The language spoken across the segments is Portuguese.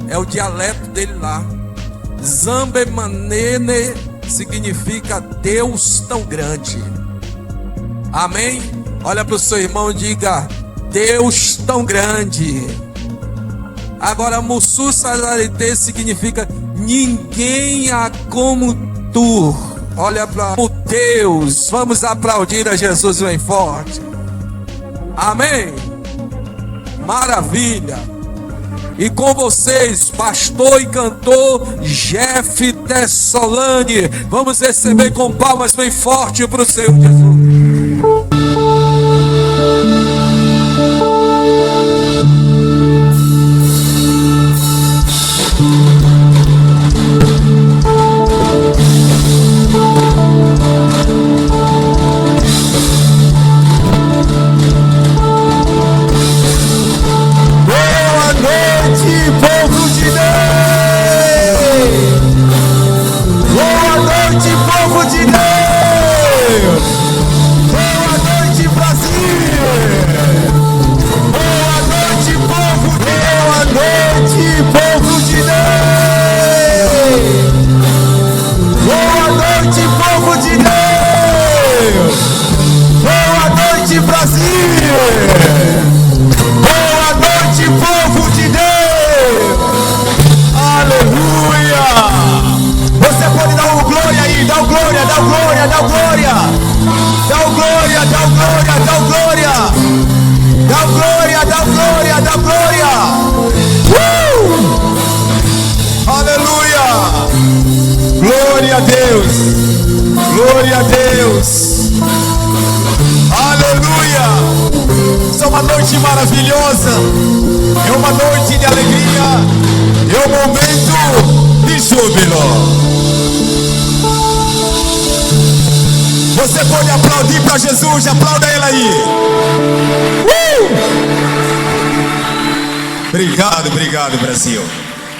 É o dialeto dele lá. Zambemanene significa Deus tão grande. Amém? Olha para o seu irmão e diga: Deus tão grande. Agora, Mussu Sararite significa ninguém há como tu. Olha para o Deus. Vamos aplaudir a Jesus bem forte. Amém? Maravilha. E com vocês, pastor e cantor Jeff Tessolani. Vamos receber com palmas bem forte para o Senhor Jesus. Glória a Deus. Aleluia. Isso é uma noite maravilhosa. É uma noite de alegria. É um momento de júbilo. Você pode aplaudir para Jesus. Aplauda ele aí. Obrigado, Brasil.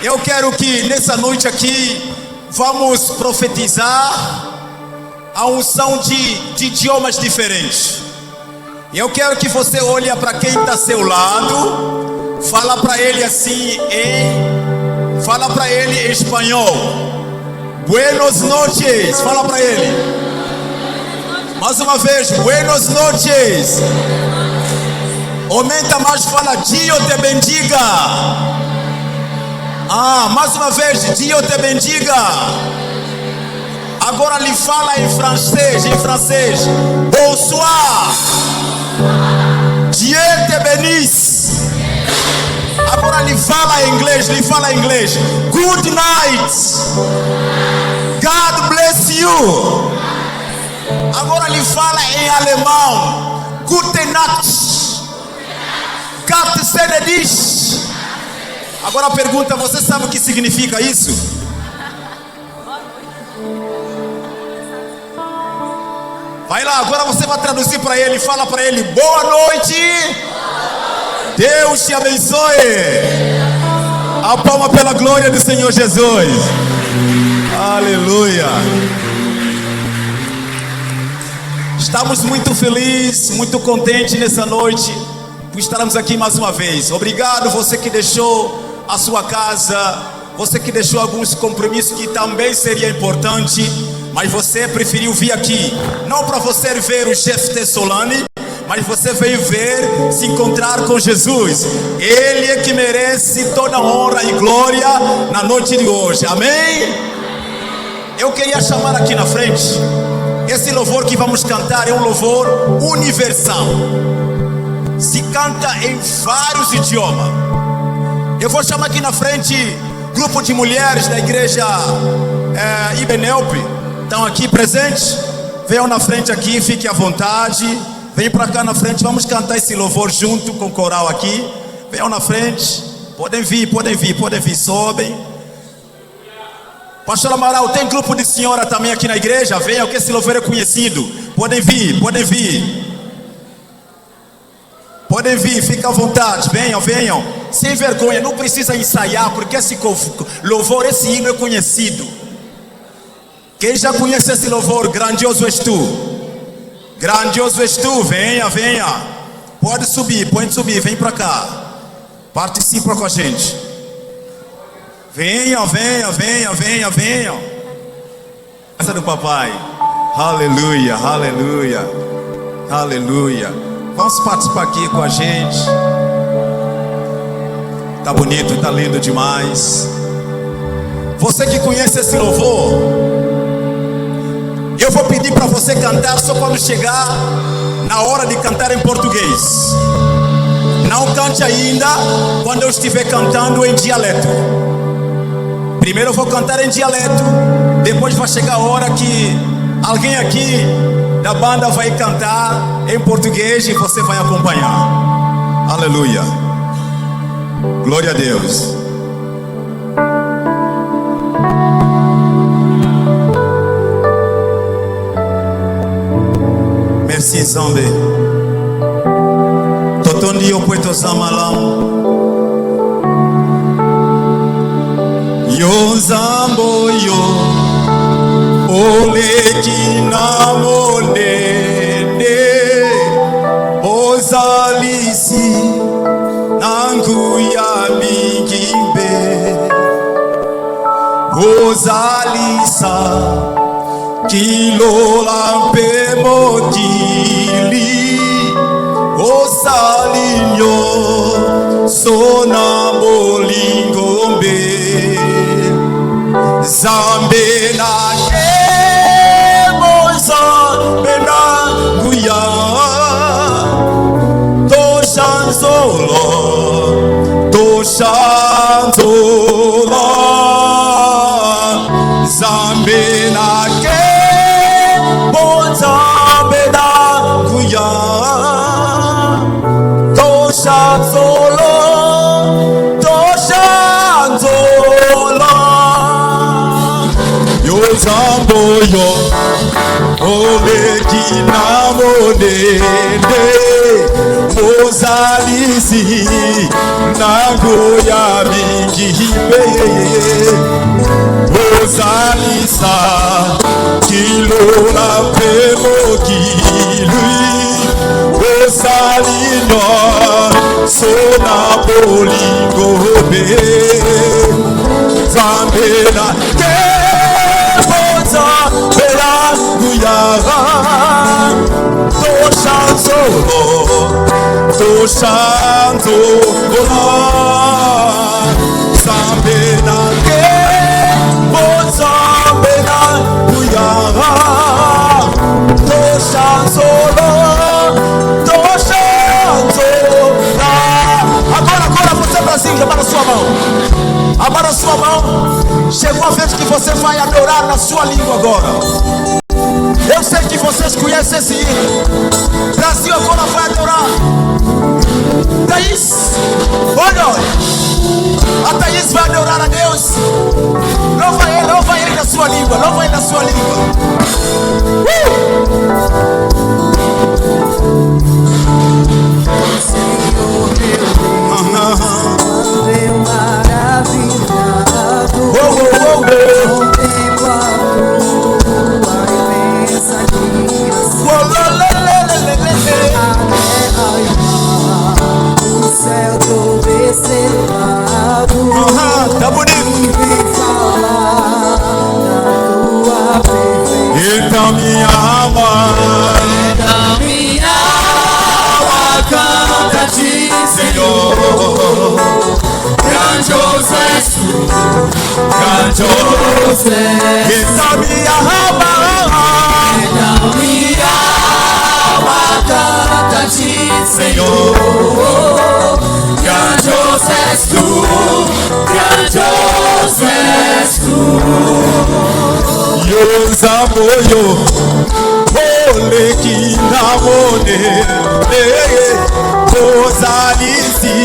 Eu quero que nessa noite aqui vamos profetizar a unção de idiomas diferentes. Eu quero que você olhe para quem está ao seu lado, fala para ele assim, fala para ele em espanhol. Buenos noches, fala para ele. Mais uma vez, buenos noches. Aumenta mais, fala, Dio te bendiga. Mais uma vez, Dio te bendiga. Agora lhe fala em francês. Bonsoir. Dieu te bénisse. Agora lhe fala em inglês. Good night. God bless you. Agora lhe fala em alemão. Gute Nacht. Gott sei dich. Agora pergunta, você sabe o que significa isso? Vai lá, agora você vai traduzir para ele. Fala para ele, boa noite. Deus te abençoe. A palma pela glória do Senhor Jesus. Aleluia. Estamos muito felizes, muito contentes nessa noite por estarmos aqui mais uma vez. Obrigado você que deixou a sua casa, você que deixou alguns compromissos que também seria importante, mas você preferiu vir aqui, não para você ver o Jeff Tessolani, mas você veio ver, se encontrar com Jesus. Ele é que merece toda honra e glória na noite de hoje, amém? Eu queria chamar aqui na frente, esse louvor que vamos cantar é um louvor universal, se canta em vários idiomas. Eu vou chamar aqui na frente grupo de mulheres da igreja Ibenelpe. Estão aqui presentes? Venham na frente aqui, fique à vontade. Vem para cá na frente, vamos cantar esse louvor junto com o coral aqui. Venham na frente. Podem vir, sobem. Pastor Amaral, tem grupo de senhora também aqui na igreja? Venham que esse louvor é conhecido. Podem vir. Podem vir, fica à vontade, venham. Sem vergonha, não precisa ensaiar, porque esse louvor, esse hino é conhecido. Quem já conhece esse louvor? Grandioso és tu. Venha. Pode subir, vem para cá. Participa com a gente. Venham, venham, venham, venham, venham. Essa é do papai. Aleluia, aleluia, aleluia. Vamos participar aqui com a gente. Tá bonito, tá lindo demais. Você que conhece esse louvor, eu vou pedir para você cantar só quando chegar na hora de cantar em português. Não cante ainda quando eu estiver cantando em dialeto. Primeiro eu vou cantar em dialeto, depois vai chegar a hora que alguém aqui da banda vai cantar em português e você vai acompanhar. Aleluia. Glória a Deus. Merci Zambe. Totondi opweto zamalam. Yo zambo yo oleki na monene ozalisi nangu ya mingimbe ozalisa kilola mpe mokili osalinyo sona molingombe Zambe na kemoza bena guya toshanzolo Zambe na kemoza bena guya toshanzolo Zambo yo oleki na monene ozalisi nango ya mingimbe ozalisa kilola mpe mokili osalinyo sona bolingobe Zambe na Bela guyara toshanzo Zambe na ke Zambe na guyara toshanzo Agora você Brasil, abra sua mão. Abra sua mão. Chegou a vez que você vai adorar na sua língua agora. Eu sei que vocês conhecem esse hino. Brasil agora vai adorar. Thaís, olha. A Thaís vai adorar a Deus. Louva ele na sua língua. Louva ele na sua língua. Meu maravilhado, contemplo a tua imensa criação. A terra e o mar, o céu todo observado. Tá bonito. E falar da tua perfeição. Então minha alma canta a ti, Senhor. Grandioso és tu, grandioso és. Então minha alma canta a ti, Senhor. Grandioso és tu, grandioso és tu. Deus apoiou. Oleki na monene ozalisi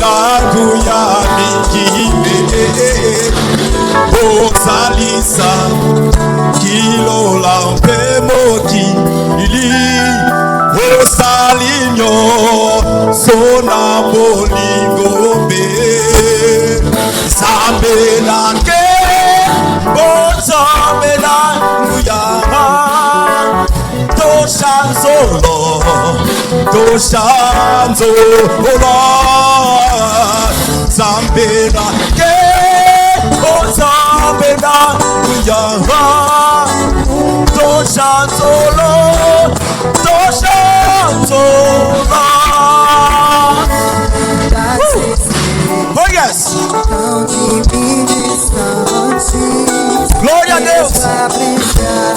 nangu ya mingimbe ozalisa kilola mpe mokili osalinyo sona molingombe Zambe na ke Zambe na nguyama toshanzolo Zambe na ke sola. Oh yes. Tão de mim distante, Glória a Deus. pra brilhar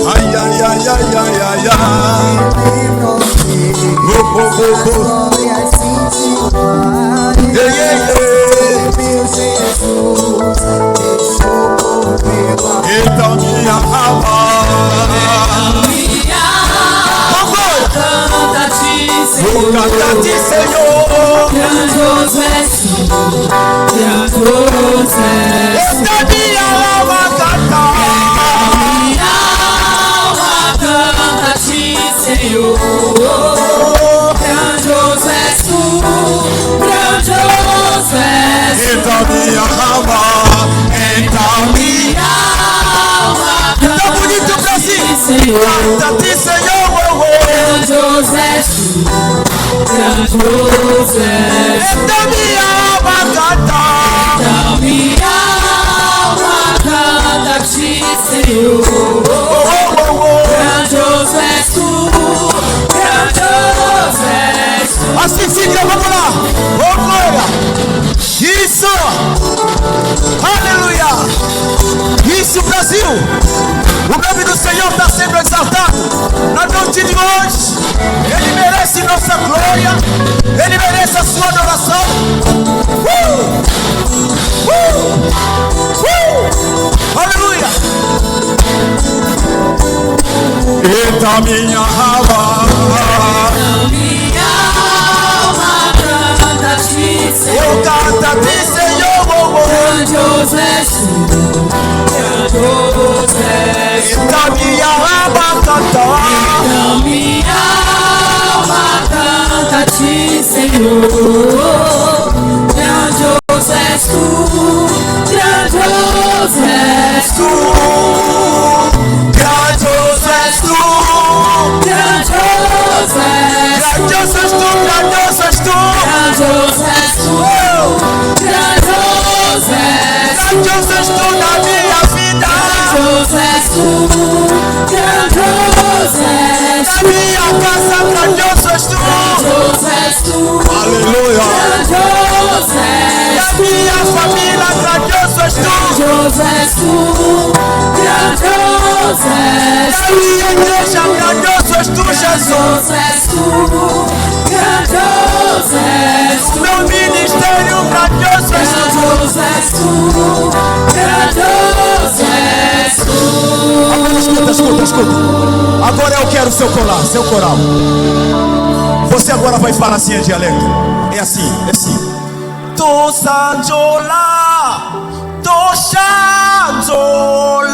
Ai, ai, ai, ai, ai, ai, ai. lembram-me Oh, oh, as oh, oh. glórias singulares. Yeah, yeah, yeah. Meu Jesus deixou por meu amor. Então minha alma. Vou cantar-te, Senhor. Grandioso és tu, grandioso és tu. Então minha alma canta. Minha alma canta-te, Senhor. Grandioso és tu, grandioso és tu. Então minha alma. Então minha alma Então bonito pra si. canta-te, Senhor. Canta-te, Senhor. Grandioso és tu, grandioso és tu. Então minha alma canta. Então minha alma canta-te, Senhor. Oh, oh, oh, oh. Grandioso és tu, grandioso és tu. Assim fica, vamos lá. Oh, glória. Isso. Aleluia. Isso, Brasil. O nome do Senhor está sendo exaltado na noite de hoje. Ele merece nossa glória. Ele merece a sua adoração. Aleluia. Eita minha alma. Minha alma canta-te, Senhor. Oh, canta-te, Senhor. Grandioso és tu, grandioso és tu. Eita minha alma canta. Então minha alma canta-te, Senhor. Grandioso és tu, grandioso és tu. Grandioso és tu. Grandioso és tu. Grandioso és tu. Grandioso és tu. Grandioso és tu. Grandioso és tu. Grandioso és tu na minha vida. Grandioso és tu. Grandioso és Na tu. minha casa, grandioso és tu. Grandioso és tu. Aleluia. Grandioso és Na tu. minha família, grandioso és tu. Grandioso és tu. Grandioso és Na tu. minha igreja, grandioso és tu, Jesus. Grandioso és tu. Grandioso és tu. Meu ministério, grandioso és tu. Grandioso és tu. Grandioso és tu. Agora escuta, escuta, escuta. Agora eu quero seu coral, seu coral. Você agora vai falar assim em dialeto. É assim, é assim. Tô sanjola, tô chanzola.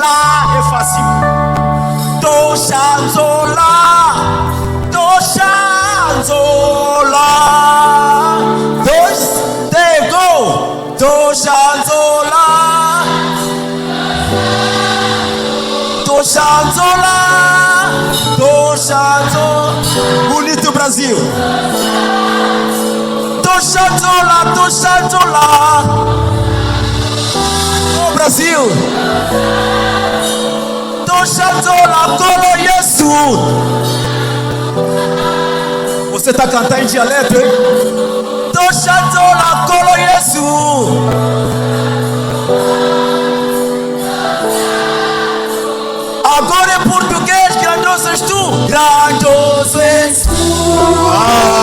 É fácil. Tô chanzola, tô chanzola. Dois, três, go. Tô chanzola. Tô chanzola, tô chanzola. Bonito Brasil. Tô chanzola, tô chanzola. Oh Brasil. Tô chanzola, colo Jesus. Você tá cantando em dialeto, hein? Tô chanzola, colo Jesus. Agora em português, grandioso és tu. Grandioso és tu.